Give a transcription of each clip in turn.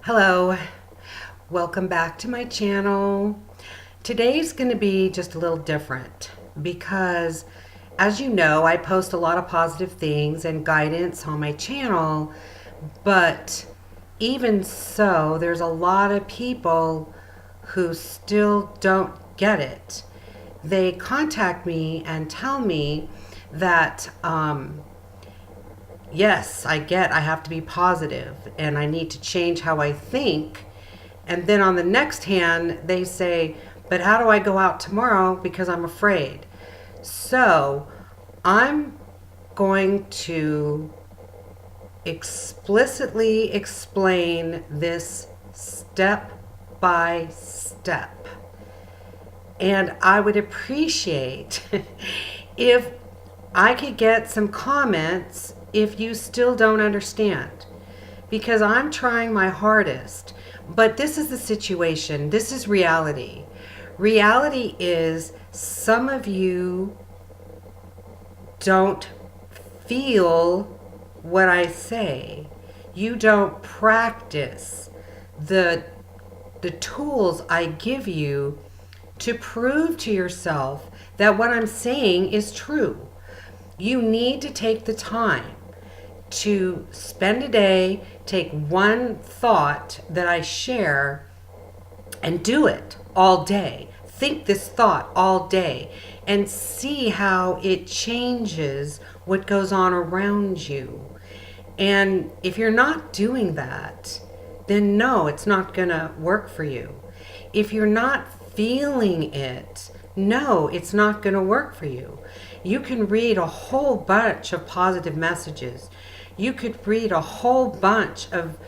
Hello, welcome back to my channel. Today's going to be just a little different because, as you know, I post a lot of positive things and guidance on my channel, but even so, there's a lot of people who still don't get it. They contact me and tell me that yes, I have to be positive and I need to change how I think. And then on the next hand, they say, but how do I go out tomorrow because I'm afraid? So I'm going to explicitly explain this step by step. And I would appreciate if I could get some comments if you still don't understand, because I'm trying my hardest. But this is the situation. This is reality. Reality is some of you don't feel what I say. You don't practice the tools I give you to prove to yourself that what I'm saying is true. You need to take the time to spend a day, take one thought that I share and do it all day. Think this thought all day and see how it changes what goes on around you. And if you're not doing that, then no, it's not going to work for you. If you're not feeling it, no, it's not going to work for you. You can read a whole bunch of positive messages. You could read a whole bunch of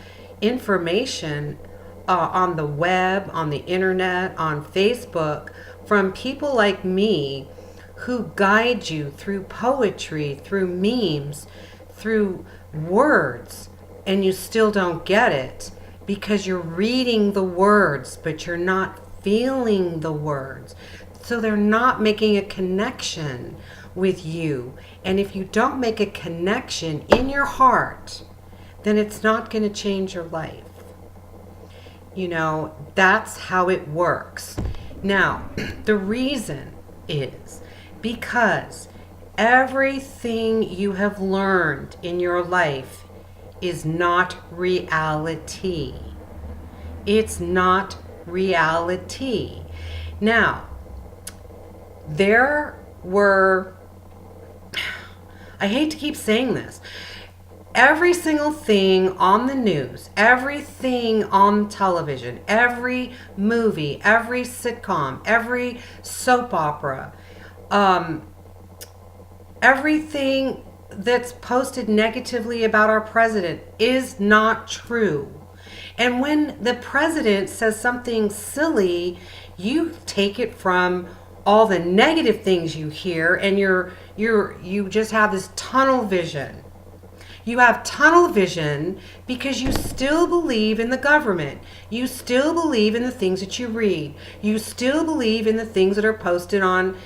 information on the web, on the internet, on Facebook, from people like me who guide you through poetry, through memes, through words, and you still don't get it because you're reading the words, but you're not feeling the words. So they're not making a connection with you. And if you don't make a connection in your heart, then it's not going to change your life. You know, that's how it works. Now, the reason is because everything you have learned in your life is not reality. It's not reality. Now, there were, I hate to keep saying this, every single thing on the news, everything on television, every movie, every sitcom, every soap opera, everything that's posted negatively about our president is not true. And when the president says something silly, you take it from all the negative things you hear, and you just have this tunnel vision. You have tunnel vision because you still believe in the government. You still believe in the things that you read. You still believe in the things that are posted on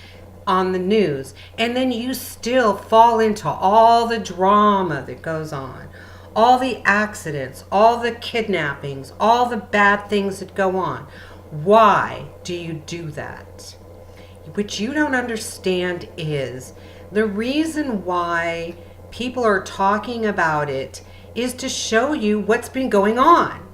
the news. And then you still fall into all the drama that goes on, all the accidents, all the kidnappings, all the bad things that go on. Why do you do that? What you don't understand is the reason why people are talking about it is to show you what's been going on,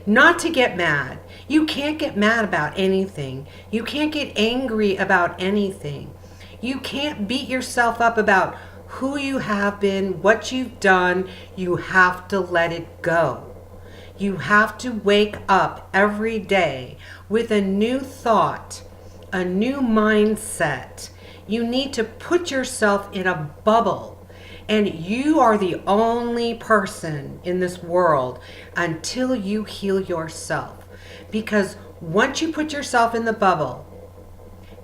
not to get mad. You can't get mad about anything. You can't get angry about anything. You can't beat yourself up about who you have been, what you've done. You have to let it go. You have to wake up every day with a new thought, a new mindset. You need to put yourself in a bubble. And you are the only person in this world until you heal yourself. Because once you put yourself in the bubble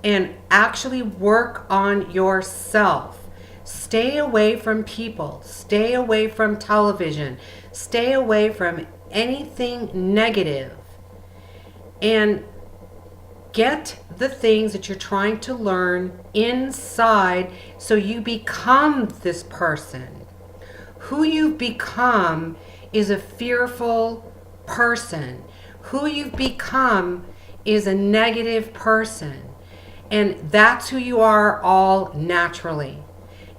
and actually work on yourself, stay away from people, stay away from television, stay away from anything negative, and get the things that you're trying to learn inside so you become this person. Who you've become is a fearful person. Who you've become is a negative person. And that's who you are all naturally.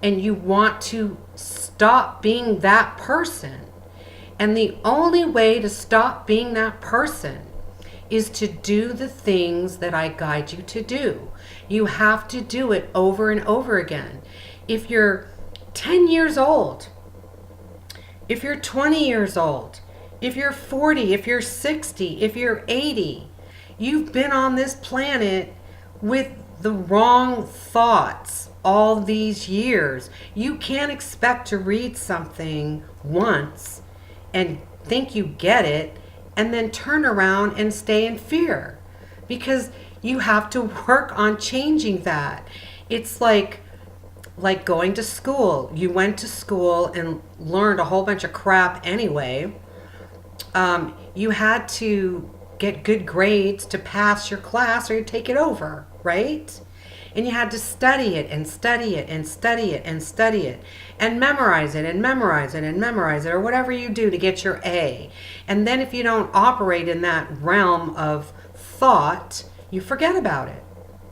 And you want to stop being that person. And the only way to stop being that person is to do the things that I guide you to do. You have to do it over and over again. If you're 10 years old, if you're 20 years old, if you're 40, if you're 60, if you're 80, you've been on this planet with the wrong thoughts all these years. You can't expect to read something once and think you get it and then turn around and stay in fear, because you have to work on changing that. It's like going to school. You went to school and learned a whole bunch of crap anyway. You had to get good grades to pass your class or you take it over, right? And you had to study it and study it and study it and study it and memorize it and memorize it and memorize it, or whatever you do to get your A. And then if you don't operate in that realm of thought, you forget about it.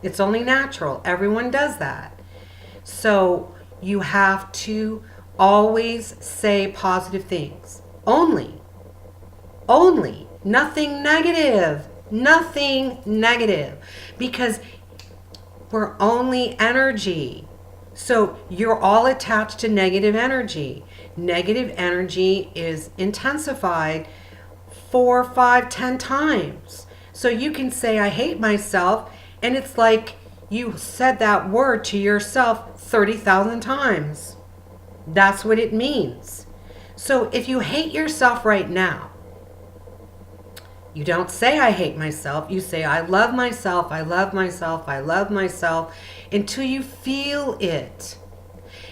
It's only natural. Everyone does that. So you have to always say positive things. Only. Nothing negative. Nothing negative. Because we're only energy. So you're all attached to negative energy. Negative energy is intensified 4, 5, 10 times. So you can say, I hate myself, and it's like you said that word to yourself 30,000 times. That's what it means. So if you hate yourself right now, you don't say, I hate myself. You say, I love myself, I love myself, I love myself, until you feel it.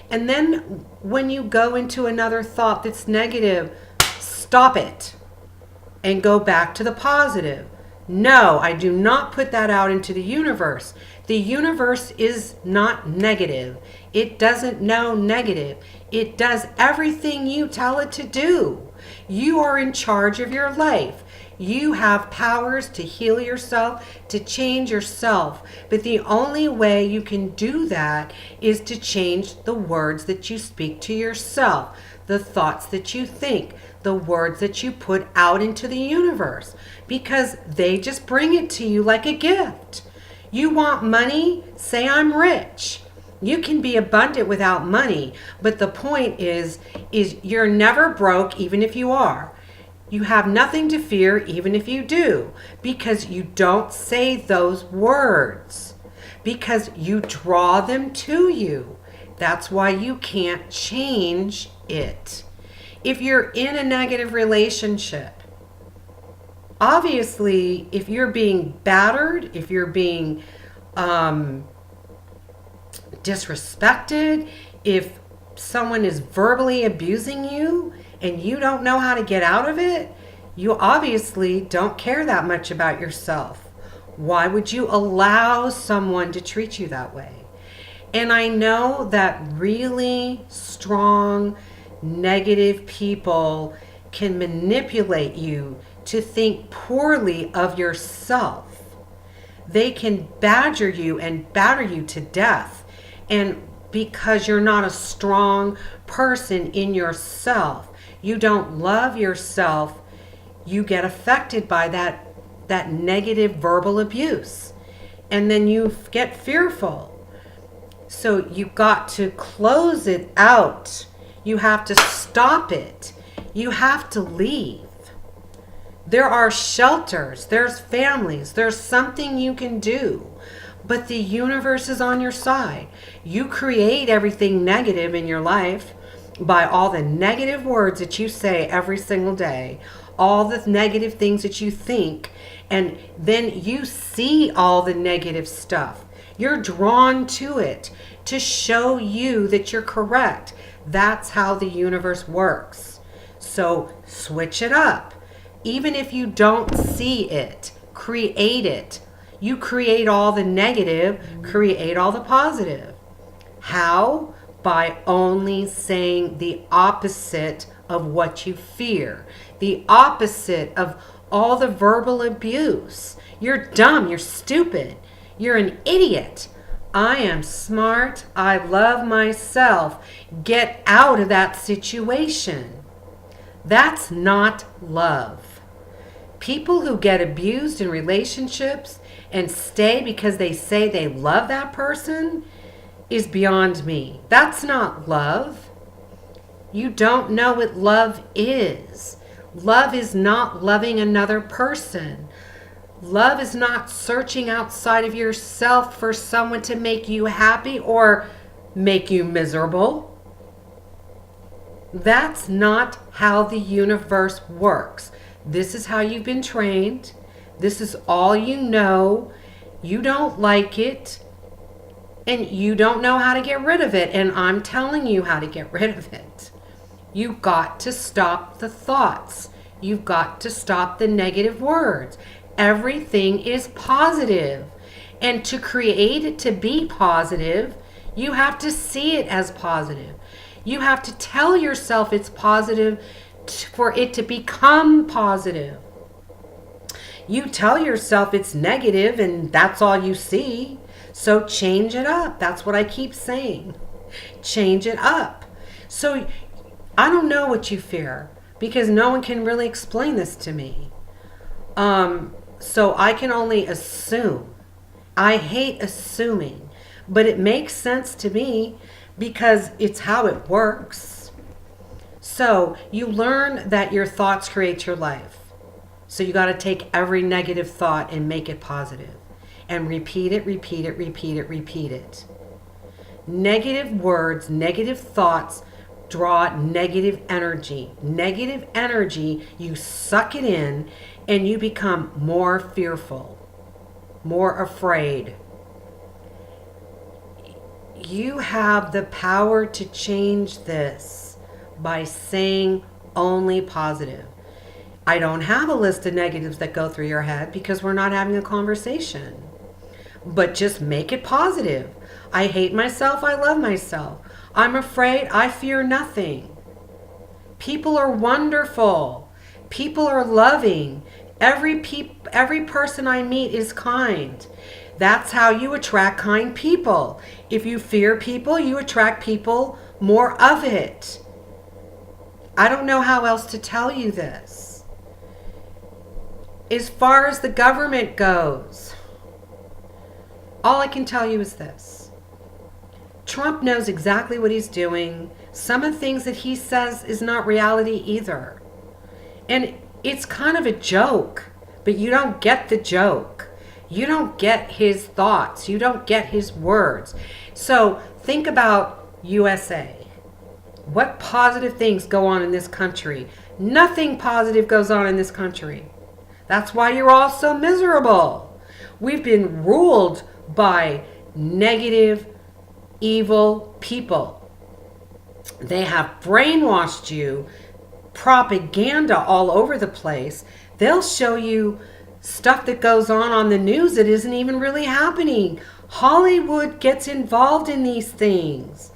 And then when you go into another thought that's negative, stop it and go back to the positive. No, I do not put that out into the universe. The universe is not negative. It doesn't know negative. It does everything you tell it to do. You are in charge of your life. You have powers to heal yourself, to change yourself. But the only way you can do that is to change the words that you speak to yourself, the thoughts that you think, the words that you put out into the universe, because they just bring it to you like a gift. You want money? Say, I'm rich. You can be abundant without money, but the point is you're never broke, even if you are. You have nothing to fear, even if you do, because you don't say those words, because you draw them to you. That's why you can't change it. If you're in a negative relationship, obviously, if you're being battered, if you're being disrespected, if someone is verbally abusing you and you don't know how to get out of it, you obviously don't care that much about yourself. Why would you allow someone to treat you that way? And I know that really strong, negative people can manipulate you to think poorly of yourself. They can badger you and batter you to death. And because you're not a strong person in yourself, you don't love yourself, you get affected by that negative verbal abuse. And then you get fearful. So you've got to close it out. You have to stop it. You have to leave. There are shelters, there's families, there's something you can do. But the universe is on your side. You create everything negative in your life by all the negative words that you say every single day, all the negative things that you think, and then you see all the negative stuff. You're drawn to it to show you that you're correct. That's how the universe works. So switch it up. Even if you don't see it, create it. You create all the negative, create all the positive. How? By only saying the opposite of what you fear. the opposite of all the verbal abuse. You're dumb, you're stupid, you're an idiot. I am smart, I love myself. Get out of that situation. That's not love. People who get abused in relationships and stay because they say they love that person is beyond me. That's not love. You don't know what love is. Love is not loving another person. Love is not searching outside of yourself for someone to make you happy or make you miserable. That's not how the universe works. This is how you've been trained. This is all you know. You don't like it, and you don't know how to get rid of it, and I'm telling you how to get rid of it. You've got to stop the thoughts. You've got to stop the negative words. Everything is positive. And to create it to be positive, you have to see it as positive. You have to tell yourself it's positive for it to become positive. You tell yourself it's negative and that's all you see. So change it up. That's what I keep saying. Change it up. So I don't know what you fear because no one can really explain this to me. So I can only assume. I hate assuming, but it makes sense to me because it's how it works. So you learn that your thoughts create your life. So you got to take every negative thought and make it positive. And repeat it, repeat it, repeat it, repeat it. Negative words, negative thoughts draw negative energy. Negative energy, you suck it in and you become more fearful, more afraid. You have the power to change this by saying only positive. I don't have a list of negatives that go through your head because we're not having a conversation. But just make it positive. I hate myself, I love myself. I'm afraid, I fear nothing. People are wonderful. People are loving. Every person I meet is kind. That's how you attract kind people. If you fear people, you attract people more of it. I don't know how else to tell you this. As far as the government goes, all I can tell you is this. Trump knows exactly what he's doing. Some of the things that he says is not reality either. And it's kind of a joke, but you don't get the joke. You don't get his thoughts. You don't get his words. So think about USA. What positive things go on in this country? Nothing positive goes on in this country. That's why you're all so miserable. We've been ruled by negative, evil people. They have brainwashed you, propaganda all over the place. They'll show you stuff that goes on the news that isn't even really happening. Hollywood gets involved in these things.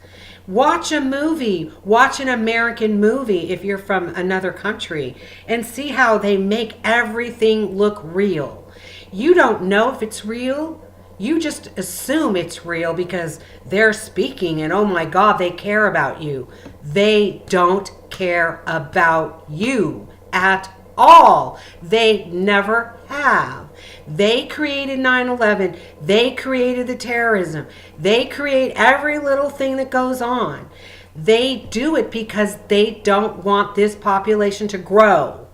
Watch a movie, watch an American movie if you're from another country, and see how they make everything look real. You don't know if it's real. You just assume it's real because they're speaking and oh my God, they care about you. They don't care about you at all. They never have. They created 9/11. They created the terrorism. They create every little thing that goes on. They do it because they don't want this population to grow.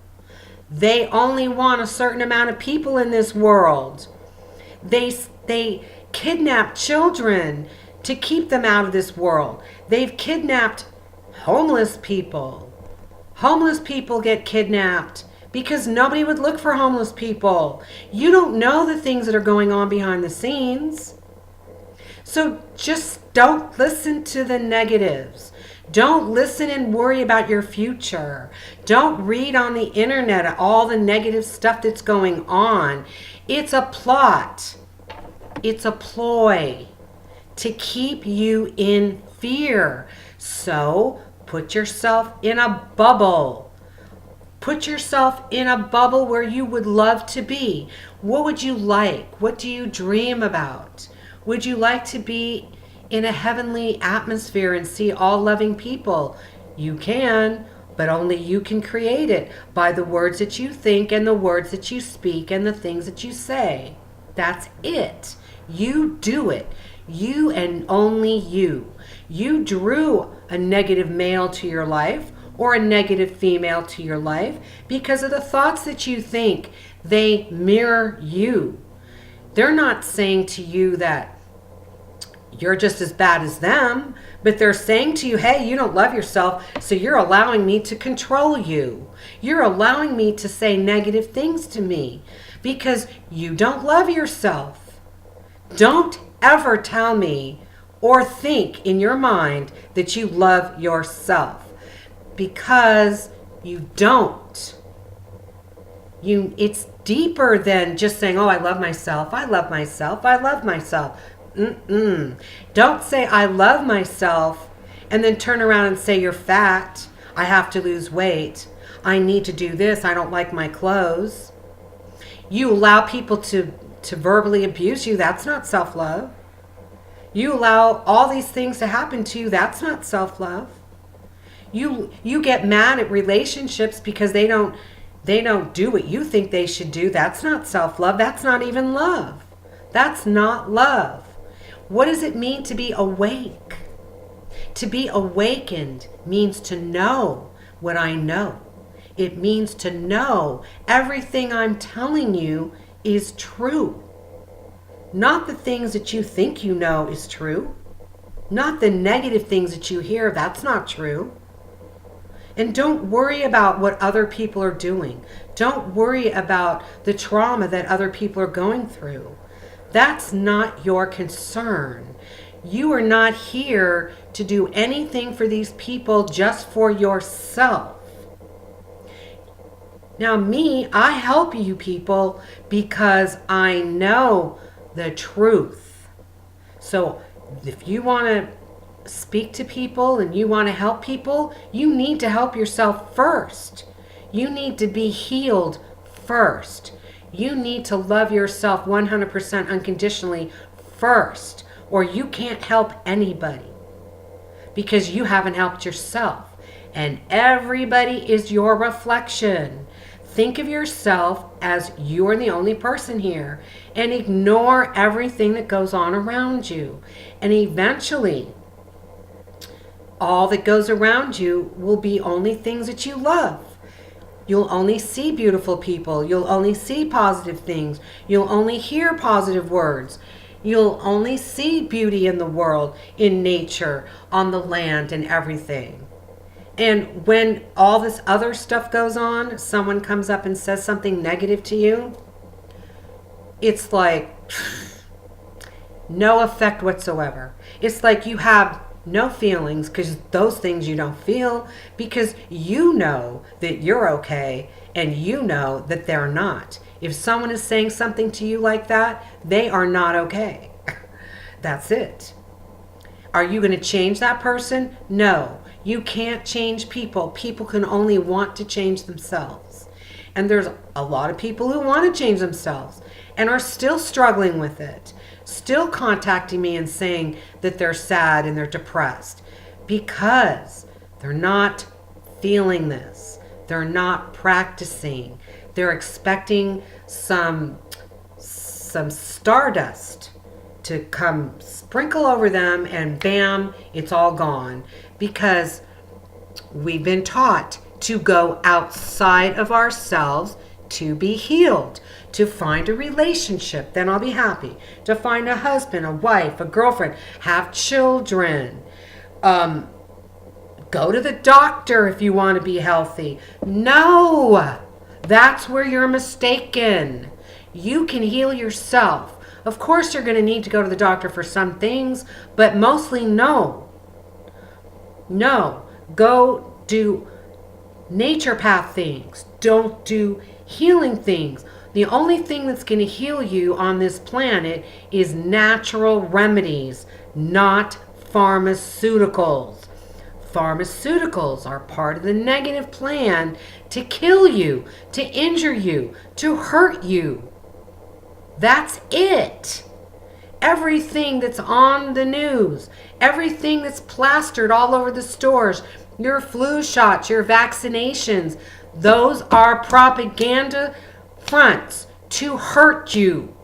They only want a certain amount of people in this world. They kidnap children to keep them out of this world. They've kidnapped homeless people. Homeless people get kidnapped because nobody would look for homeless people. You don't know the things that are going on behind the scenes. So just don't listen to the negatives. Don't listen and worry about your future. Don't read on the internet all the negative stuff that's going on. It's a plot. It's a ploy to keep you in fear. So put yourself in a bubble. Put yourself in a bubble where you would love to be. What would you like? What do you dream about? Would you like to be in a heavenly atmosphere and see all loving people? You can, but only you can create it by the words that you think and the words that you speak and the things that you say. That's it. You do it. You and only you. You drew a negative male to your life or a negative female to your life because of the thoughts that you think. They mirror you. They're not saying to you that you're just as bad as them, but they're saying to you, hey, you don't love yourself, so you're allowing me to control you. You're allowing me to say negative things to me because you don't love yourself. Don't ever tell me or think in your mind that you love yourself, because you don't. It's deeper than just saying, oh, I love myself, I love myself, I love myself. Don't say I love myself and then turn around and say you're fat, I have to lose weight, I need to do this, I don't like my clothes. You allow people to verbally abuse you, that's not self-love. You allow all these things to happen to you, that's not self-love. You get mad at relationships because they don't do what you think they should do. That's not self-love. That's not even love. That's not love. What does it mean to be awake? To be awakened means to know what I know. It means to know everything I'm telling you is true. Not the things that you think you know is true. Not the negative things that you hear. That's not true. And don't worry about what other people are doing. Don't worry about the trauma that other people are going through. That's not your concern. You are not here to do anything for these people, just for yourself. Now me, I help you people because I know the truth. So if you want to speak to people and you want to help people, you need to help yourself first. You need to be healed first. You need to love yourself 100% unconditionally first, or you can't help anybody because you haven't helped yourself. And everybody is your reflection. Think of yourself as you're the only person here and ignore everything that goes on around you. And eventually, all that goes around you will be only things that you love. You'll only see beautiful people. You'll only see positive things. You'll only hear positive words. You'll only see beauty in the world, in nature, on the land, and everything. And when all this other stuff goes on, someone comes up and says something negative to you, it's like no effect whatsoever. It's like you have no feelings, because those things you don't feel, because you know that you're okay and you know that they're not. If someone is saying something to you like that, they are not okay. That's it. Are you going to change that person? No. You can't change people. People can only want to change themselves. And there's a lot of people who want to change themselves and are still struggling with it. Still contacting me and saying that they're sad and they're depressed because they're not feeling this. They're not practicing. They're expecting some stardust to come sprinkle over them and bam, it's all gone, because we've been taught to go outside of ourselves to be healed, to find a relationship, then I'll be happy, to find a husband, a wife, a girlfriend, have children, go to the doctor if you want to be healthy. No, that's where you're mistaken. You can heal yourself. Of course you're going to need to go to the doctor for some things, but mostly no. No, go do naturopath things. Don't do healing things. The only thing that's going to heal you on this planet is natural remedies, not pharmaceuticals. Pharmaceuticals are part of the negative plan to kill you, to injure you, to hurt you. That's it. Everything that's on the news, everything that's plastered all over the stores, your flu shots, your vaccinations, those are propaganda fronts to hurt you.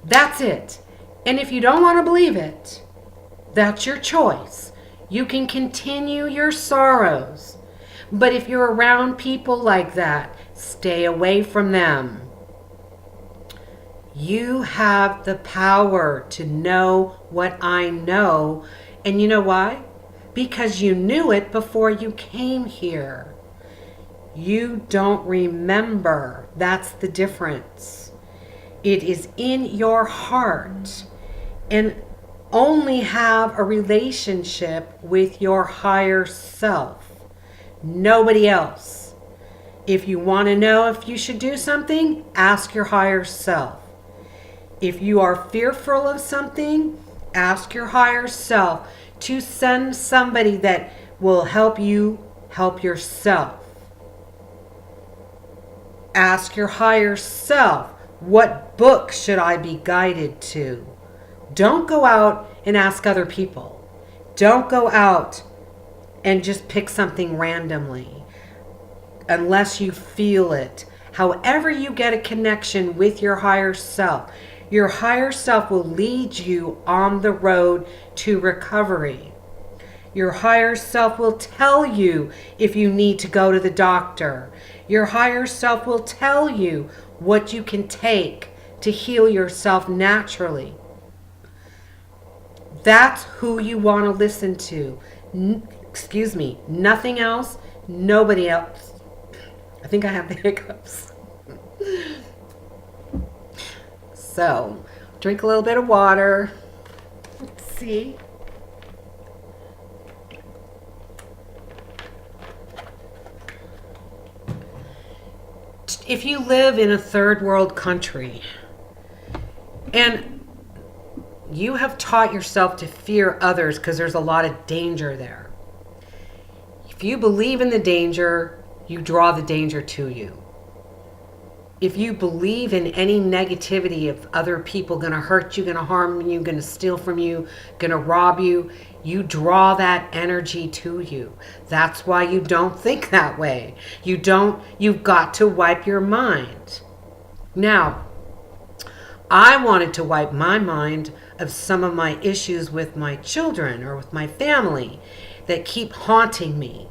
That's it. And if you don't want to believe it, that's your choice. You can continue your sorrows. But if you're around people like that, stay away from them. You have the power to know what I know. And you know why? Because you knew it before you came here. You don't remember. That's the difference. It is in your heart. And only have a relationship with your higher self. Nobody else. If you want to know if you should do something, ask your higher self. If you are fearful of something, ask your higher self to send somebody that will help you help yourself. Ask your higher self, what book should I be guided to? Don't go out and ask other people. Don't go out and just pick something randomly unless you feel it. However you get a connection with your higher self will lead you on the road to recovery. Your higher self will tell you if you need to go to the doctor. Your higher self will tell you what you can take to heal yourself naturally. That's who you want to listen to. Nothing else, nobody else. I think I have the hiccups. So, drink a little bit of water. Let's see. If you live in a third world country and you have taught yourself to fear others because there's a lot of danger there. If you believe in the danger, you draw the danger to you. If you believe in any negativity of other people going to hurt you, going to harm you, going to steal from you, going to rob you, you draw that energy to you. That's why you don't think that way. You've got to wipe your mind. Now, I wanted to wipe my mind of some of my issues with my children or with my family that keep haunting me.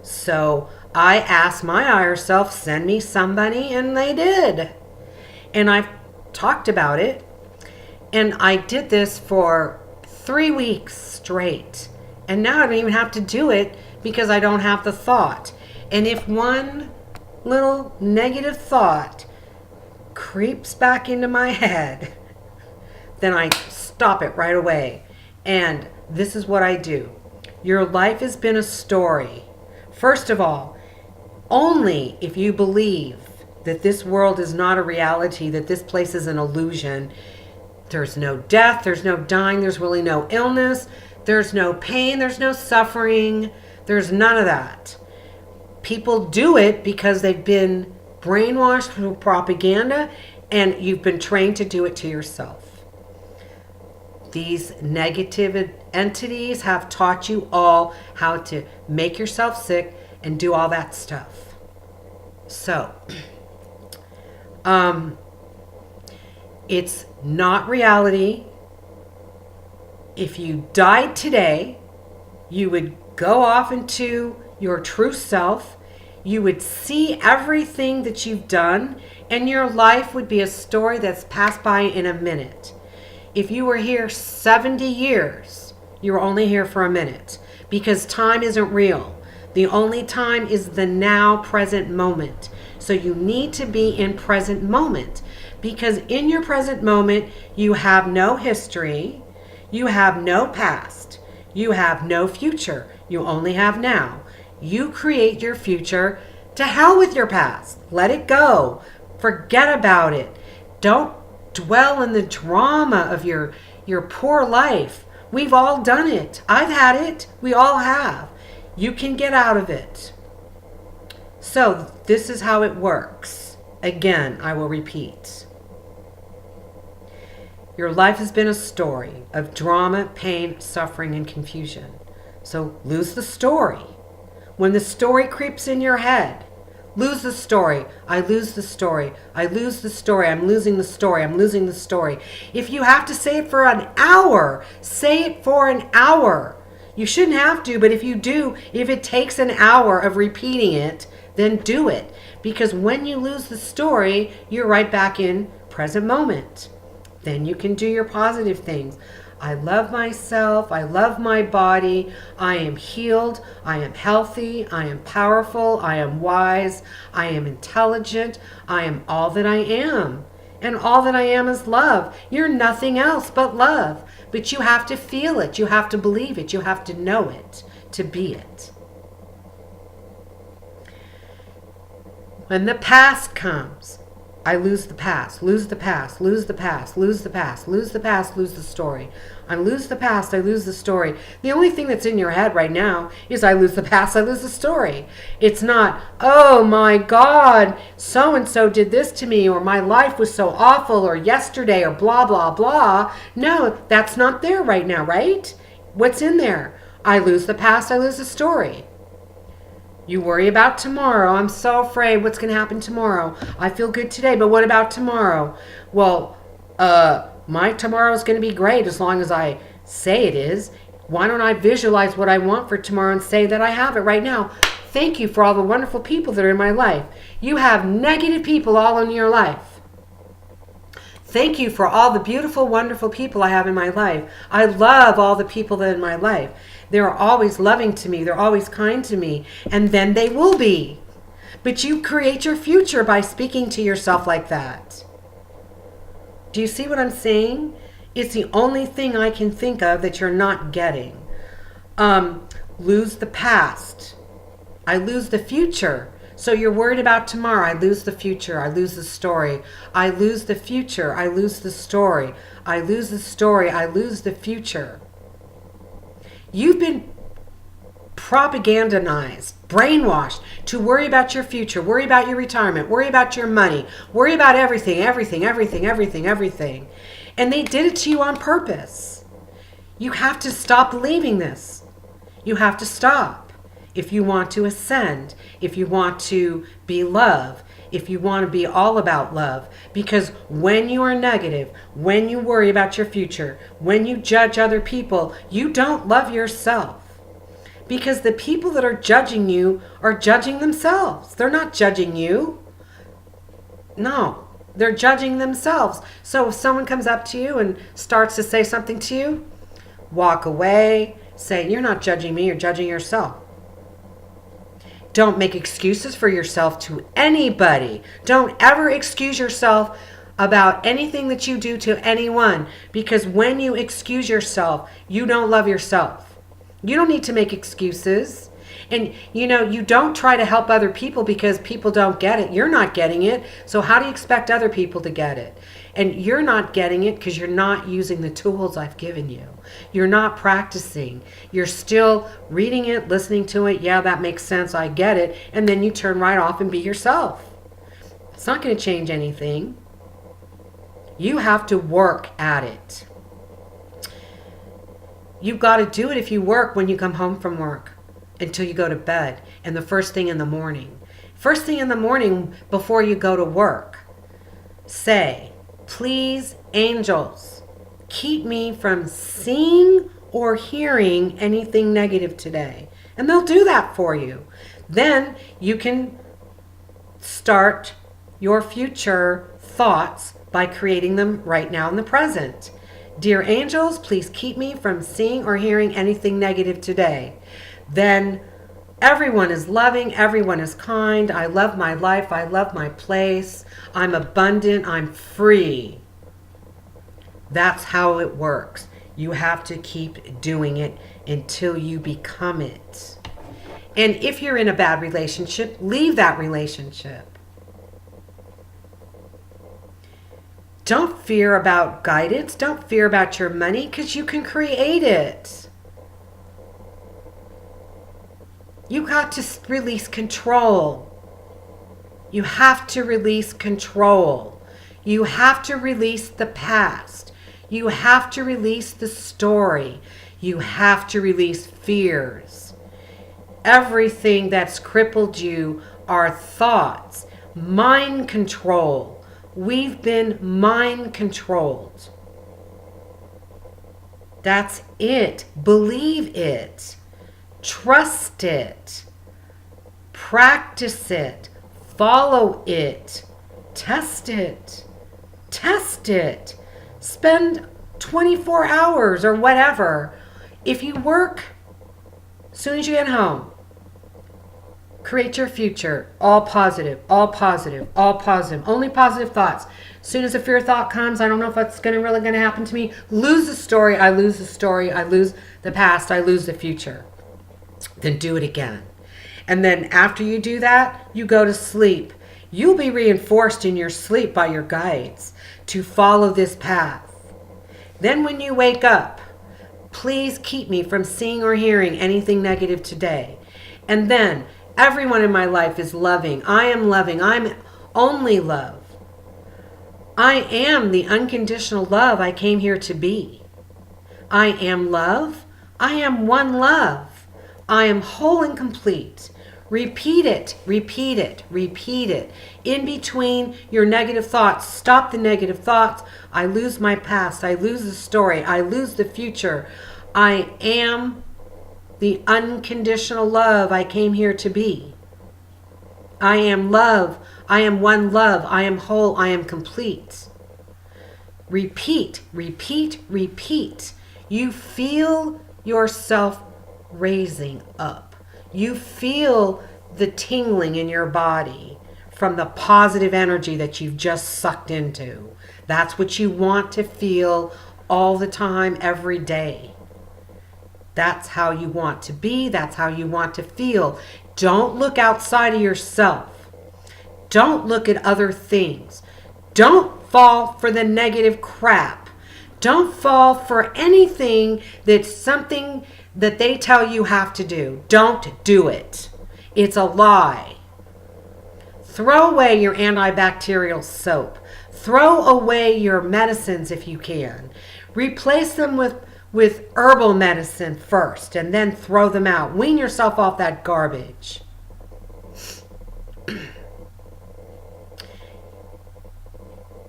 So I asked my higher self, send me somebody, and they did. And I've talked about it. And I did this for 3 weeks straight. And now I don't even have to do it because I don't have the thought. And if one little negative thought creeps back into my head, then I stop it right away. And this is what I do. Your life has been a story. First of all, only if you believe that this world is not a reality, that this place is an illusion. There's no death, there's no dying, there's really no illness, there's no pain, there's no suffering, there's none of that. People do it because they've been brainwashed through propaganda, and you've been trained to do it to yourself. These negative entities have taught you all how to make yourself sick and do all that stuff. So, it's not reality. If you died today, you would go off into your true self. You would see everything that you've done, and your life would be a story that's passed by in a minute. If you were here 70 years, you were only here for a minute, because time isn't real. The only time is the now present moment. So you need to be in present moment, because in your present moment, you have no history, you have no past, you have no future, you only have now. You create your future. To hell with your past. Let it go. Forget about it. Don't dwell in the drama of your poor life. We've all done it. I've had it. We all have. You can get out of it. So this is how it works. Again, I will repeat. Your life has been a story of drama, pain, suffering, and confusion. So lose the story. When the story creeps in your head, lose the story. I lose the story. I lose the story. I'm losing the story. I'm losing the story. If you have to say it for an hour, say it for an hour. You shouldn't have to, but if you do, if it takes an hour of repeating it, then do it. Because when you lose the story, you're right back in present moment. Then you can do your positive things. I love myself. I love my body. I am healed. I am healthy. I am powerful. I am wise. I am intelligent. I am all that I am. And all that I am is love. You're nothing else but love. But you have to feel it. You have to believe it. You have to know it to be it. When the past comes, I lose the past, lose the past, lose the past, lose the past, lose the past, lose the story. I lose the past, I lose the story. The only thing that's in your head right now is I lose the past, I lose the story. It's not, oh my God, so-and-so did this to me, or my life was so awful, or yesterday, or blah, blah, blah. No, that's not there right now, right? What's in there? I lose the past, I lose the story. You worry about tomorrow. I'm so afraid what's going to happen tomorrow. I feel good today, but what about tomorrow? Well, my tomorrow is going to be great as long as I say it is. Why don't I visualize what I want for tomorrow and say that I have it right now? Thank you for all the wonderful people that are in my life. You have negative people all in your life. Thank you for all the beautiful, wonderful people I have in my life. I love all the people that are in my life. They're always loving to me. They're always kind to me. And then they will be. But you create your future by speaking to yourself like that. Do you see what I'm saying? It's the only thing I can think of that you're not getting. Lose the past. I lose the future. So you're worried about tomorrow. I lose the future. I lose the story. I lose the future. I lose the story. I lose the story. I lose the future. You've been propagandized, brainwashed to worry about your future, worry about your retirement, worry about your money, worry about everything. And they did it to you on purpose. You have to stop believing this. You have to stop. If you want to ascend, if you want to be love, if you want to be all about love. Because when you are negative, when you worry about your future, when you judge other people, you don't love yourself. Because the people that are judging you are judging themselves. They're not judging you. No, they're judging themselves. So if someone comes up to you and starts to say something to you, walk away, say, you're not judging me, you're judging yourself. Don't make excuses for yourself to anybody. Don't ever excuse yourself about anything that you do to anyone. Because when you excuse yourself, you don't love yourself. You don't need to make excuses. And you don't try to help other people because people don't get it. You're not getting it. So how do you expect other people to get it? And you're not getting it because you're not using the tools I've given you. You're not practicing. You're still reading it, listening to it. Yeah, that makes sense. I get it. And then you turn right off and be yourself. It's not going to change anything. You have to work at it. You've got to do it if you work when you come home from work until you go to bed and the first thing in the morning. First thing in the morning before you go to work, say, please, angels, keep me from seeing or hearing anything negative today. And they'll do that for you. Then you can start your future thoughts by creating them right now in the present. Dear angels, please keep me from seeing or hearing anything negative today. Then everyone is loving, everyone is kind. I love my life, I love my place. I'm abundant, I'm free. That's how it works. You have to keep doing it until you become it. And if you're in a bad relationship, leave that relationship. Don't fear about guidance. Don't fear about your money, because you can create it. You got to release control. You have to release control. You have to release the past. You have to release the story. You have to release fears. Everything that's crippled you are thoughts. Mind control. We've been mind controlled. That's it. Believe it. Trust it. Practice it. Follow it. Test it. Test it. Spend 24 hours or whatever. If you work, as soon as you get home, create your future. All positive, all positive, all positive. Only positive thoughts. As soon as a fear thought comes, I don't know if that's really going to happen to me. Lose the story. I lose the story. I lose the past. I lose the future. Then do it again. And then after you do that, you go to sleep. You'll be reinforced in your sleep by your guides to follow this path. Then when you wake up, please keep me from seeing or hearing anything negative today. And then everyone in my life is loving. I am loving. I'm only love. I am the unconditional love I came here to be. I am love. I am one love. I am whole and complete. Repeat it, repeat it, repeat it. In between your negative thoughts, stop the negative thoughts. I lose my past. I lose the story. I lose the future. I am the unconditional love I came here to be. I am love. I am one love. I am whole. I am complete. Repeat, repeat, repeat. You feel yourself raising up. You feel the tingling in your body from the positive energy that you've just sucked into. That's what you want to feel all the time, every day. That's how you want to be. That's how you want to feel. Don't look outside of yourself. Don't look at other things. Don't fall for the negative crap. Don't fall for anything that's something that they tell you have to do. Don't do it. It's a lie. Throw away your antibacterial soap. Throw away your medicines if you can. Replace them with herbal medicine first and then throw them out. Wean yourself off that garbage.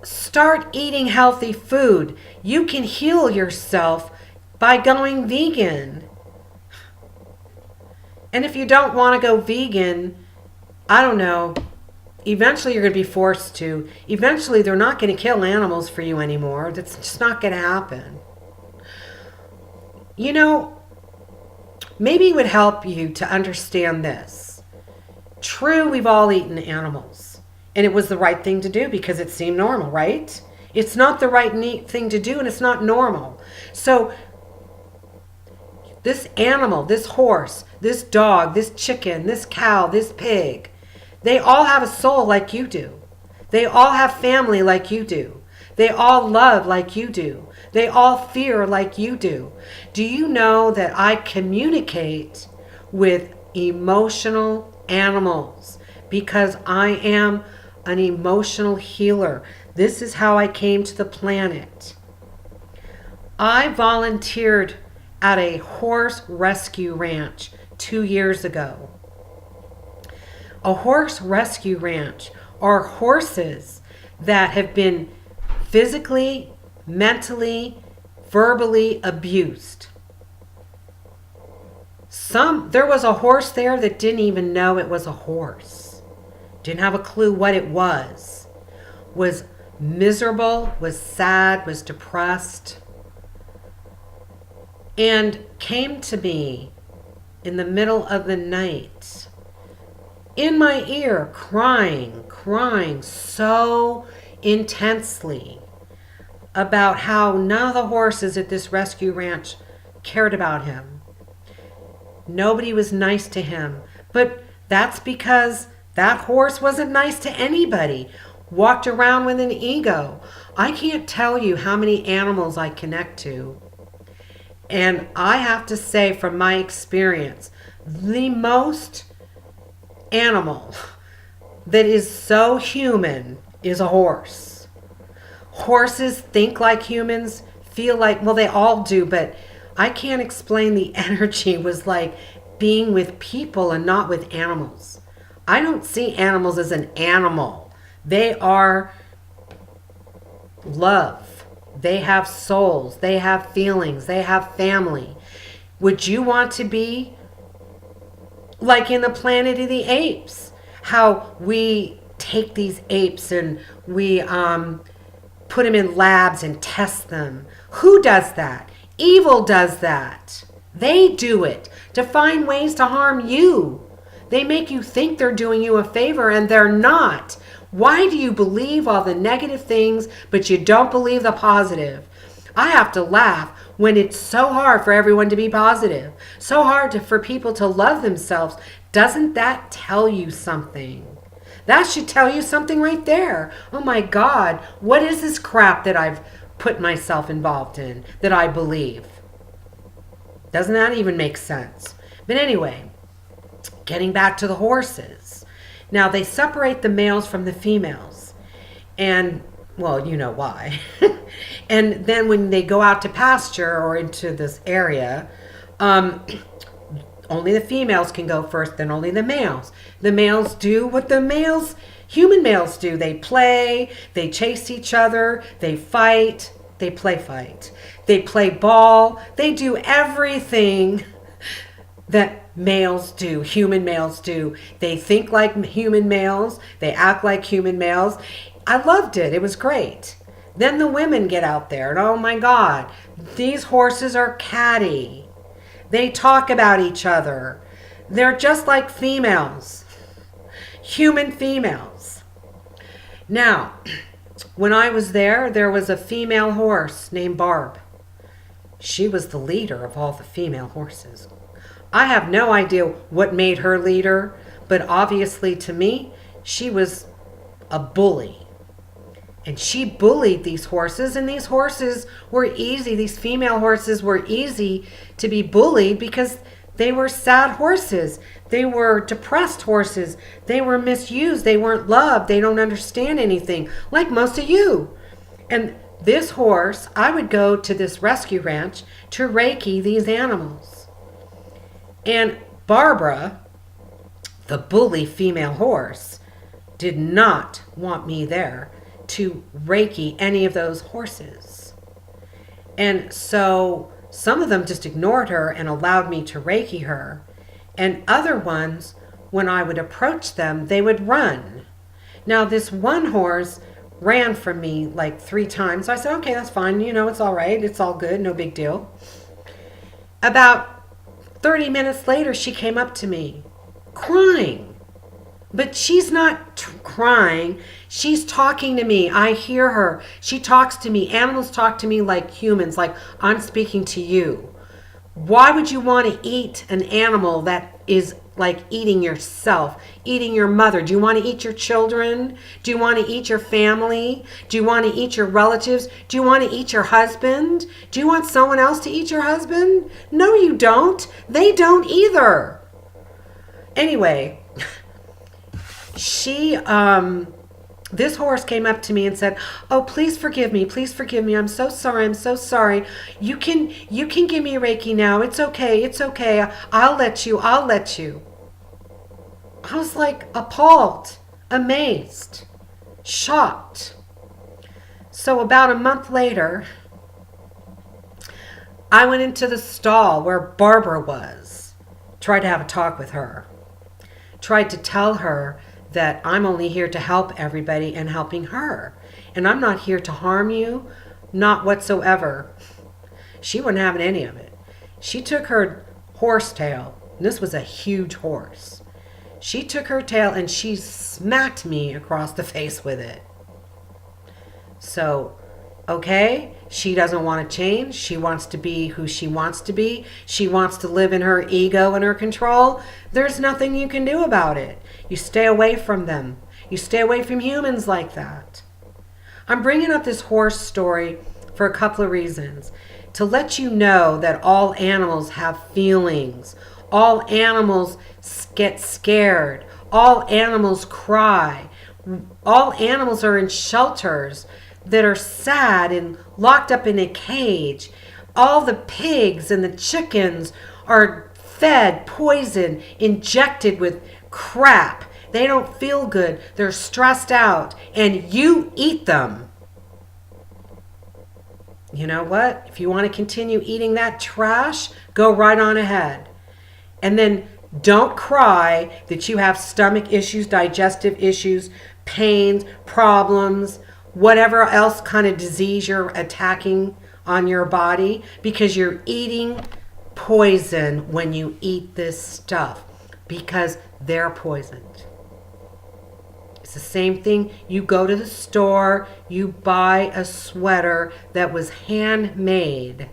Start eating healthy food. You can heal yourself by going vegan. And if you don't want to go vegan, I don't know, eventually you're going to be forced to. Eventually they're not going to kill animals for you anymore. That's just not going to happen. You know, maybe it would help you to understand this. True, we've all eaten animals. And it was the right thing to do because it seemed normal, right? It's not the right thing to do and it's not normal. So this animal, this horse, this dog, this chicken, this cow, this pig, they all have a soul like you do. They all have family like you do. They all love like you do. They all fear like you do. Do you know that I communicate with emotional animals because I am an emotional healer? This is how I came to the planet. I volunteered at a horse rescue ranch 2 years ago. A horse rescue ranch are horses that have been physically, mentally, verbally abused. There was a horse there that didn't even know it was a horse. Didn't have a clue what it was miserable, was sad, was depressed, and came to me in the middle of the night, in my ear, crying so intensely about how none of the horses at this rescue ranch cared about him. Nobody was nice to him. But that's because that horse wasn't nice to anybody. walked around with an ego. I can't tell you how many animals I connect to. And I have to say, from my experience, the most animal that is so human is a horse. Horses think like humans, feel like, well, they all do, but I can't explain the energy was like being with people and not with animals. I don't see animals as an animal. They are love. They have souls. They have feelings. They have family. Would you want to be like in the Planet of the Apes? How we take these apes and we put them in labs and test them. Who does that? Evil does that. They do it to find ways to harm you. They make you think they're doing you a favor and they're not. Why do you believe all the negative things but you don't believe the positive? I have to laugh when it's so hard for everyone to be positive, so hard for people to love themselves. Doesn't that tell you something? That should tell you something right there. Oh my God, what is this crap that I've put myself involved in that I believe? Doesn't that even make sense? But anyway, getting back to the horses. Now they separate the males from the females. And, well, you know why. And then when they go out to pasture or into this area, only the females can go first, then only the males. The males do what the males, human males do. They play, they chase each other, they fight, they play fight. They play ball, they do everything that males do, human males do. They think like human males, they act like human males. I loved it, it was great. Then the women get out there and oh my God, these horses are catty. They talk about each other. They're just like females, human females. Now, when I was there was a female horse named Barb. She was the leader of all the female horses. I have no idea what made her leader, but obviously to me, she was a bully. And she bullied these horses, and these horses were easy. These female horses were easy to be bullied because they were sad horses. They were depressed horses. They were misused. They weren't loved. They don't understand anything, like most of you. And this horse, I would go to this rescue ranch to Reiki these animals. And Barbara, the bully female horse, did not want me there to Reiki any of those horses. And so some of them just ignored her and allowed me to Reiki her. And other ones, when I would approach them, they would run. Now this one horse ran from me like 3 times. So I said, okay, that's fine. You know, it's all right. It's all good. No big deal. About 30 minutes later, she came up to me crying. But she's not crying. She's talking to me. I hear her. She talks to me. Animals talk to me like humans, like I'm speaking to you. Why would you want to eat an animal that is like eating yourself, eating your mother? Do you want to eat your children? Do you want to eat your family? Do you want to eat your relatives? Do you want to eat your husband? Do you want someone else to eat your husband? No, you don't. They don't either. Anyway, this horse came up to me and said, oh, please forgive me. Please forgive me. I'm so sorry. I'm so sorry. You can give me Reiki now. It's okay. It's okay. I'll let you. I'll let you. I was like appalled, amazed, shocked. So about a month later, I went into the stall where Barbara was, tried to have a talk with her, tried to tell her that I'm only here to help everybody and helping her. And I'm not here to harm you, not whatsoever. She wasn't having any of it. She took her horse tail, and this was a huge horse. She took her tail and she smacked me across the face with it. So, okay, she doesn't want to change. She wants to be who she wants to be. She wants to live in her ego and her control. There's nothing you can do about it. You stay away from them. You stay away from humans like that. I'm bringing up this horse story for a couple of reasons. To let you know that all animals have feelings. All animals get scared. All animals cry. All animals are in shelters that are sad and locked up in a cage. All the pigs and the chickens are fed poison, injected with crap. They don't feel good. They're stressed out. And you eat them. You know what? If you want to continue eating that trash, go right on ahead. And then don't cry that you have stomach issues, digestive issues, pains, problems, whatever else kind of disease you're attacking on your body, because you're eating poison when you eat this stuff, because they're poisoned. It's the same thing. You go to the store, you buy a sweater that was handmade.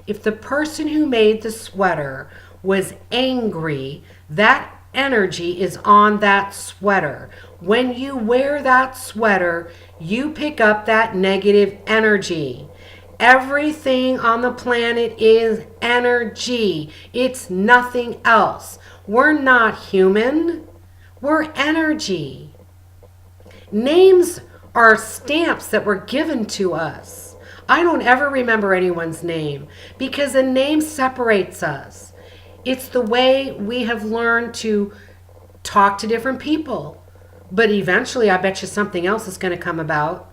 If the person who made the sweater was angry, that energy is on that sweater. When you wear that sweater, you pick up that negative energy. Everything on the planet is energy. It's nothing else. We're not human. We're energy. Names are stamps that were given to us. I don't ever remember anyone's name because a name separates us. It's the way we have learned to talk to different people. But eventually, I bet you something else is going to come about,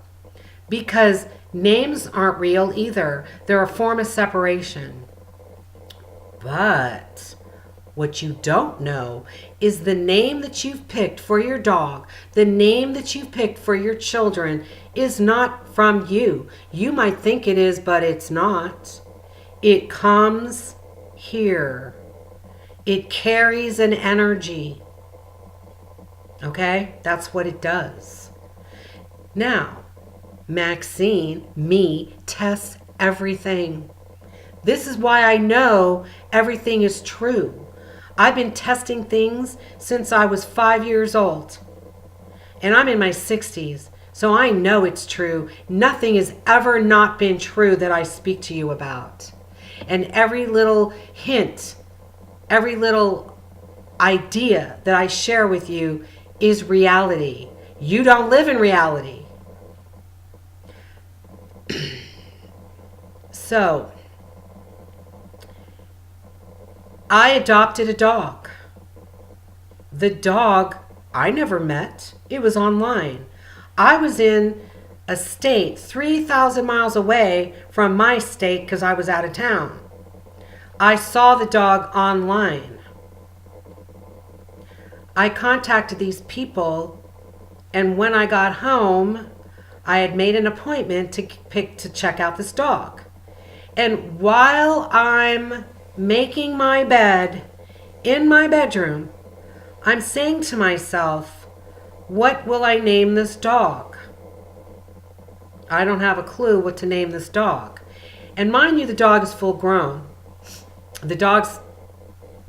because names aren't real either. They're a form of separation. But what you don't know is the name that you've picked for your dog, the name that you've picked for your children, is not from you. You might think it is, but it's not. It comes here. It carries an energy. Okay? That's what it does. Now, Maxine, me, tests everything. This is why I know everything is true. I've been testing things since I was 5 years old. And I'm in my 60s, so I know it's true. Nothing has ever not been true that I speak to you about. And every little hint, every little idea that I share with you is reality. You don't live in reality. So, I adopted a dog. The dog I never met. It was online. I was in a state 3,000 miles away from my state because I was out of town. I saw the dog online. I contacted these people, and when I got home, I had made an appointment to check out this dog. And while I'm making my bed in my bedroom, I'm saying to myself, what will I name this dog? I don't have a clue what to name this dog. And mind you, the dog is full grown. The dog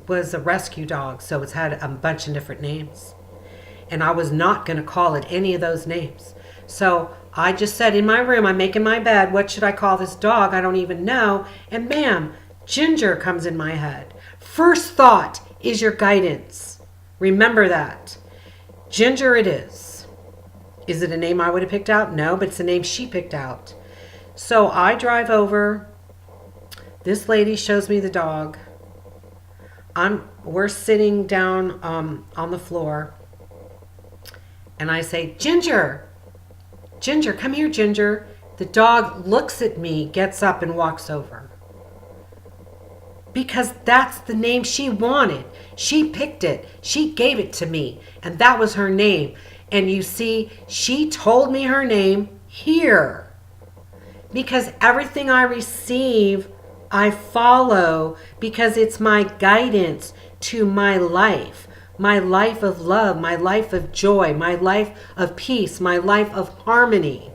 was a rescue dog, so it's had a bunch of different names. And I was not going to call it any of those names. So I just said in my room, I'm making my bed, what should I call this dog? I don't even know. And bam, Ginger comes in my head. First thought is your guidance. Remember that. Ginger it is. Is it a name I would have picked out? No, but it's a name she picked out. So I drive over. This lady shows me the dog. We're sitting down on the floor. And I say, Ginger, come here, Ginger. The dog looks at me, gets up and walks over. Because that's the name she wanted. She picked it. She gave it to me. And that was her name. And you see, she told me her name here. Because everything I receive, I follow, because it's my guidance to my life of love, my life of joy, my life of peace, my life of harmony.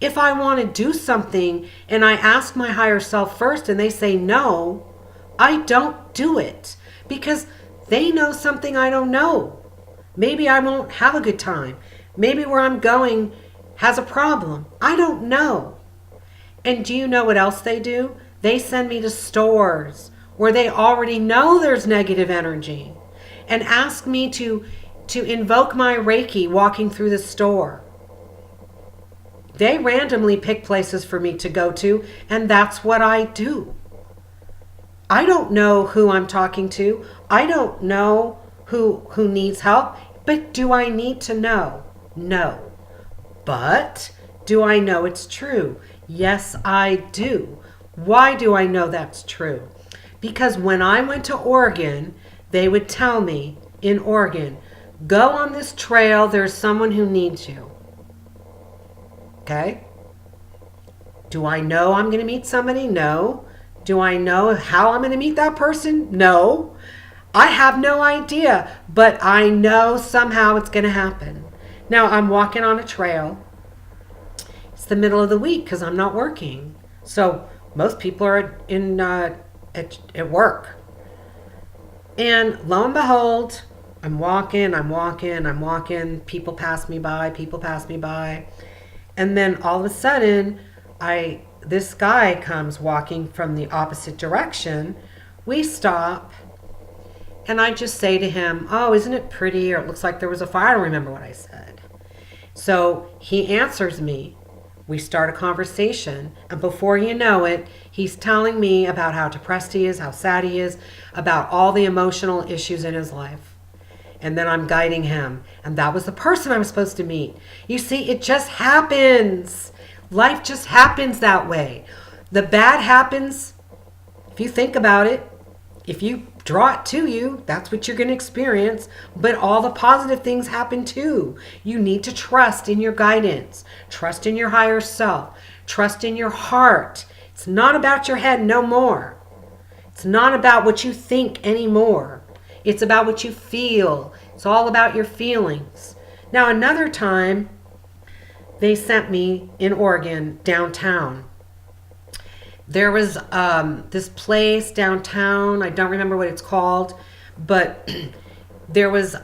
If I want to do something and I ask my higher self first and they say no, I don't do it because they know something I don't know. Maybe I won't have a good time. Maybe where I'm going has a problem. I don't know. And do you know what else they do? They send me to stores where they already know there's negative energy and ask me to invoke my Reiki walking through the store. They randomly pick places for me to go to, and that's what I do. I don't know who I'm talking to. I don't know who needs help, but do I need to know? No. But do I know it's true? Yes, I do. Why do I know that's true? Because when I went to Oregon, they would tell me in Oregon, go on this trail, there's someone who needs you. Okay? Do I know I'm going to meet somebody? No. Do I know how I'm going to meet that person? No. I have no idea, but I know somehow it's going to happen. Now, I'm walking on a trail. It's the middle of the week because I'm not working. So most people are at work. And lo and behold, I'm walking. People pass me by. And then all of a sudden, this guy comes walking from the opposite direction. We stop. And I just say to him, oh, isn't it pretty? Or it looks like there was a fire. I don't remember what I said. So he answers me. We start a conversation. And before you know it, he's telling me about how depressed he is, how sad he is, about all the emotional issues in his life. And then I'm guiding him. And that was the person I was supposed to meet. You see, it just happens. Life just happens that way. The bad happens, if you think about it, if you draw it to you, that's what you're going to experience. But all the positive things happen too. You need to trust in your guidance, trust in your higher self, trust in your heart. It's not about your head no more. It's not about what you think anymore. It's about what you feel. It's all about your feelings. Now, another time, they sent me in Oregon downtown. There was this place downtown. I don't remember what it's called, but there was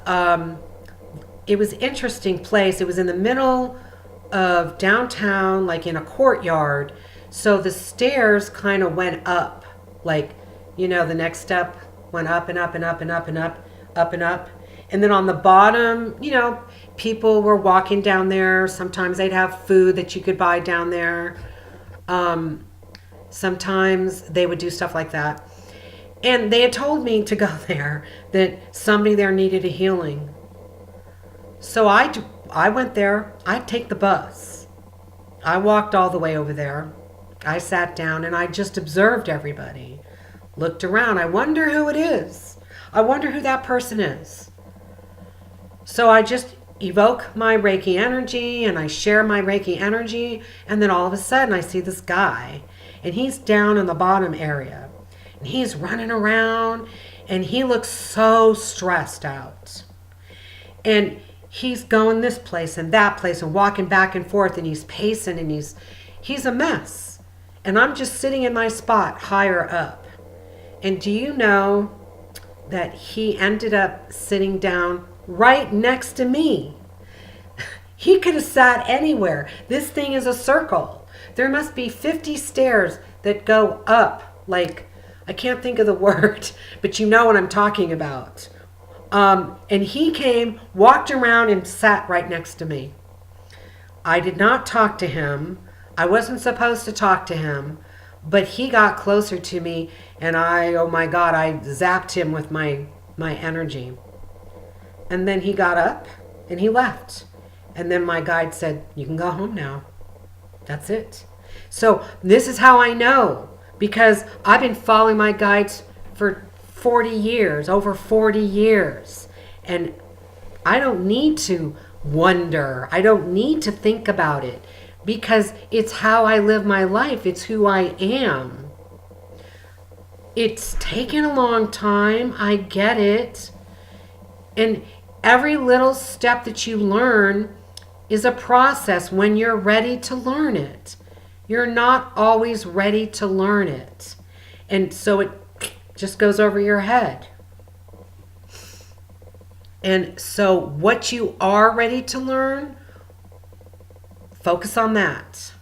it was an interesting place. It was in the middle of downtown, like in a courtyard. So the stairs kind of went up, like, you know, the next step went up and up and up and up and up, up and up. And then on the bottom, you know, people were walking down there. Sometimes they'd have food that you could buy down there. Sometimes they would do stuff like that. And they had told me to go there, that somebody there needed a healing. So I went there. I'd take the bus. I walked all the way over there. I sat down and I just observed everybody. Looked around. I wonder who it is. I wonder who that person is. So I just evoke my Reiki energy and I share my Reiki energy. And then all of a sudden I see this guy. And he's down in the bottom area. And he's running around. And he looks so stressed out. And he's going this place and that place and walking back and forth. And he's pacing and he's a mess. And I'm just sitting in my spot higher up. And do you know that he ended up sitting down right next to me? He could have sat anywhere. This thing is a circle. There must be 50 stairs that go up, like, I can't think of the word, but you know what I'm talking about. And he came, walked around, and sat right next to me. I did not talk to him. I wasn't supposed to talk to him, but he got closer to me, and oh my God, I zapped him with my energy. And then he got up, and he left. And then my guide said, you can go home now. That's it. So this is how I know, because I've been following my guides for 40 years, over 40 years. And I don't need to wonder. I don't need to think about it, because it's how I live my life. It's who I am. It's taken a long time. I get it. And every little step that you learn is a process when you're ready to learn it. You're not always ready to learn it. And so it just goes over your head. And so what you are ready to learn, focus on that.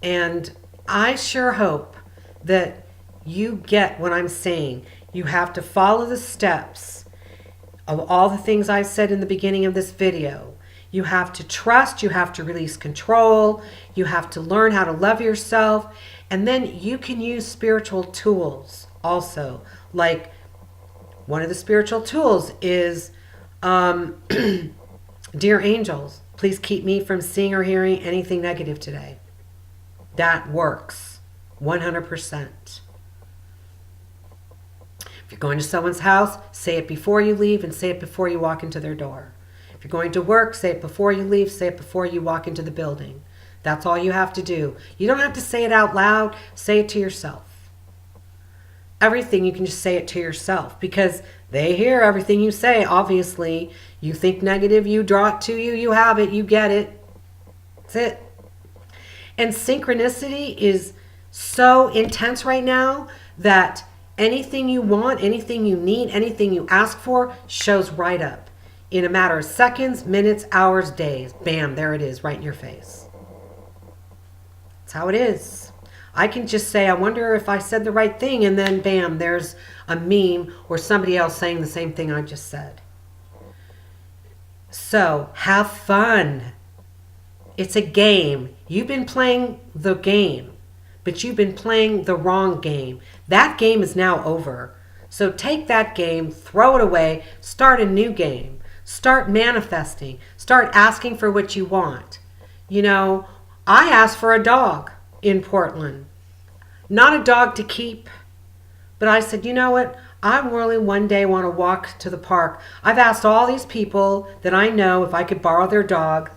And I sure hope that you get what I'm saying. You have to follow the steps of all the things I said in the beginning of this video. You have to trust, you have to release control, you have to learn how to love yourself, and then you can use spiritual tools also. Like one of the spiritual tools is, dear angels, please keep me from seeing or hearing anything negative today. That works 100%. If you're going to someone's house, say it before you leave and say it before you walk into their door. If you're going to work, say it before you leave, say it before you walk into the building. That's all you have to do. You don't have to say it out loud. Say it to yourself. Everything, you can just say it to yourself because they hear everything you say. Obviously, you think negative, you draw it to you, you have it, you get it. That's it. And synchronicity is so intense right now that anything you want, anything you need, anything you ask for shows right up. In a matter of seconds, minutes, hours, days. Bam, there it is, right in your face. That's how it is. I can just say, I wonder if I said the right thing, and then bam, there's a meme or somebody else saying the same thing I just said. So, have fun. It's a game. You've been playing the game, but you've been playing the wrong game. That game is now over. So take that game, throw it away, start a new game. Start manifesting. Start asking for what you want. You know, I asked for a dog in Portland. Not a dog to keep, but I said, you know what? I really one day want to walk to the park. I've asked all these people that I know if I could borrow their dog.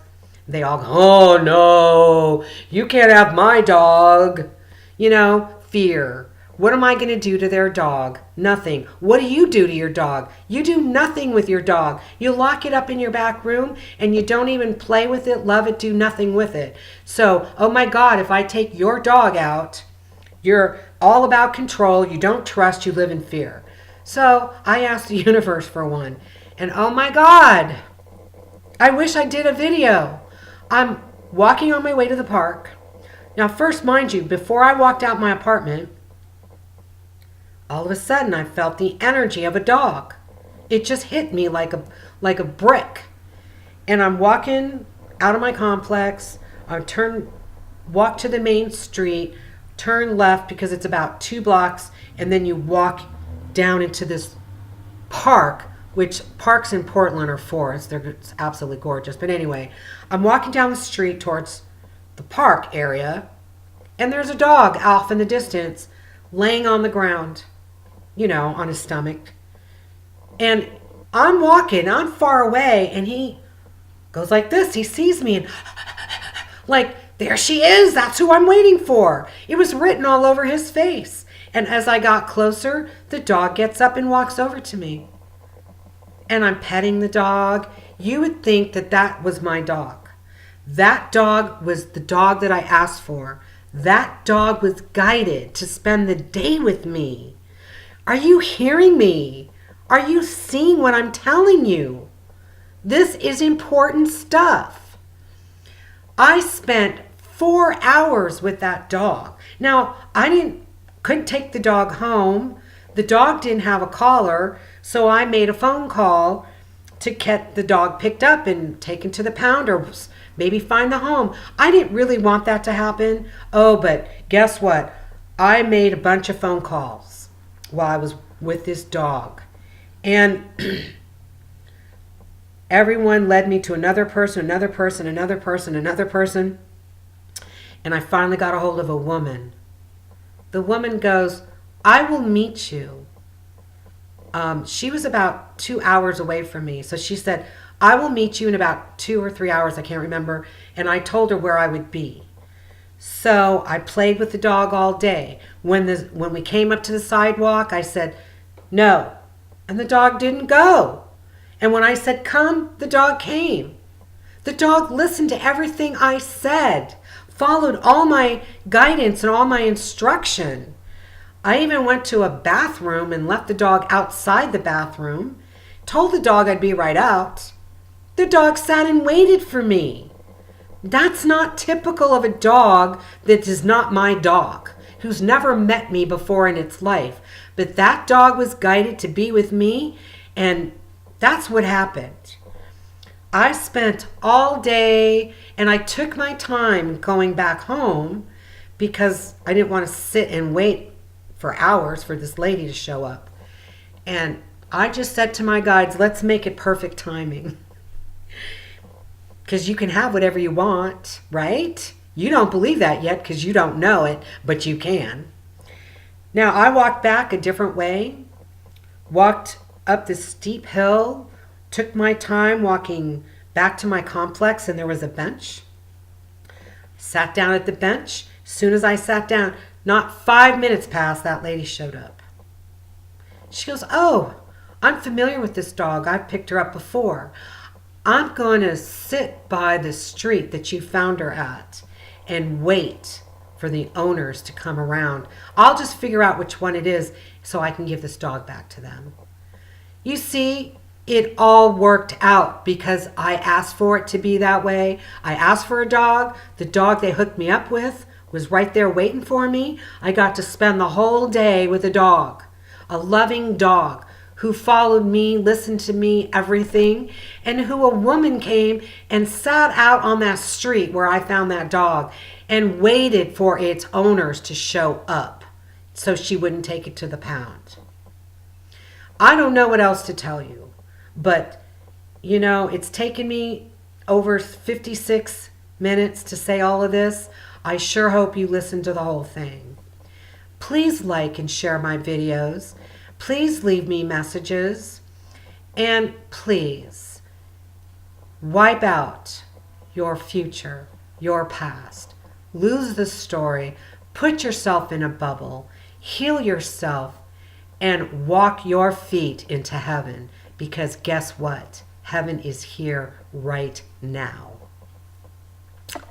They all go, oh no, you can't have my dog. You know, fear. What am I going to do to their dog? Nothing. What do you do to your dog? You do nothing with your dog. You lock it up in your back room and you don't even play with it, love it, do nothing with it. So, oh my God, if I take your dog out, you're all about control, you don't trust, you live in fear. So I asked the universe for one. And oh my God, I wish I did a video. I'm walking on my way to the park. Now first, mind you, before I walked out my apartment, all of a sudden I felt the energy of a dog. It just hit me like a brick. And I'm walking out of my complex. I walk to the main street, turn left because it's about 2 blocks, and then you walk down into this park, which parks in Portland are forests. It's absolutely gorgeous. But anyway, I'm walking down the street towards the park area, and there's a dog off in the distance laying on the ground, you know, on his stomach. And I'm walking, I'm far away, and he goes like this. He sees me and like, there she is. That's who I'm waiting for. It was written all over his face. And as I got closer, the dog gets up and walks over to me. And I'm petting the dog. You would think that that was my dog. That dog was the dog that I asked for. That dog was guided to spend the day with me. Are you hearing me? Are you seeing what I'm telling you? This is important stuff. I spent 4 hours with that dog. Now, couldn't take the dog home. The dog didn't have a collar, so I made a phone call to get the dog picked up and taken to the pound or maybe find the home. I didn't really want that to happen. Oh, but guess what? I made a bunch of phone calls while I was with this dog. And everyone led me to another person, another person, another person, another person. And I finally got a hold of a woman. The woman goes, I will meet you. She was about 2 hours away from me. So she said, I will meet you in about 2 or 3 hours. I can't remember. And I told her where I would be. So I played with the dog all day. When we came up to the sidewalk, I said, no. And the dog didn't go. And when I said, come, the dog came. The dog listened to everything I said, followed all my guidance and all my instruction. I even went to a bathroom and left the dog outside the bathroom Told the dog I'd be right out. The dog sat and waited for me. That's not typical of a dog that is not my dog, who's never met me before in its life. But that dog was guided to be with me, and that's what happened. I spent all day, and I took my time going back home because I didn't want to sit and wait for hours for this lady to show up. And I just said to my guides, let's make it perfect timing. Because you can have whatever you want, right? You don't believe that yet because you don't know it, but you can. Now, I walked back a different way, walked up this steep hill, took my time walking back to my complex, and there was a bench. Sat down at the bench. As soon as I sat down, not 5 minutes passed, that lady showed up. She goes, oh, I'm familiar with this dog. I've picked her up before. I'm going to sit by the street that you found her at and wait for the owners to come around. I'll just figure out which one it is so I can give this dog back to them. You see, it all worked out because I asked for it to be that way. I asked for a dog. The dog they hooked me up with was right there waiting for me. I got to spend the whole day with a dog, a loving dog who followed me, listened to me, everything, and who a woman came and sat out on that street where I found that dog and waited for its owners to show up so she wouldn't take it to the pound. I don't know what else to tell you, but you know, it's taken me over 56 minutes to say all of this. I sure hope you listen to the whole thing. Please like and share my videos. Please leave me messages, and please wipe out your future, your past. Lose the story, put yourself in a bubble, heal yourself, and walk your feet into heaven, because guess what? Heaven is here right now.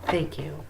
Thank you.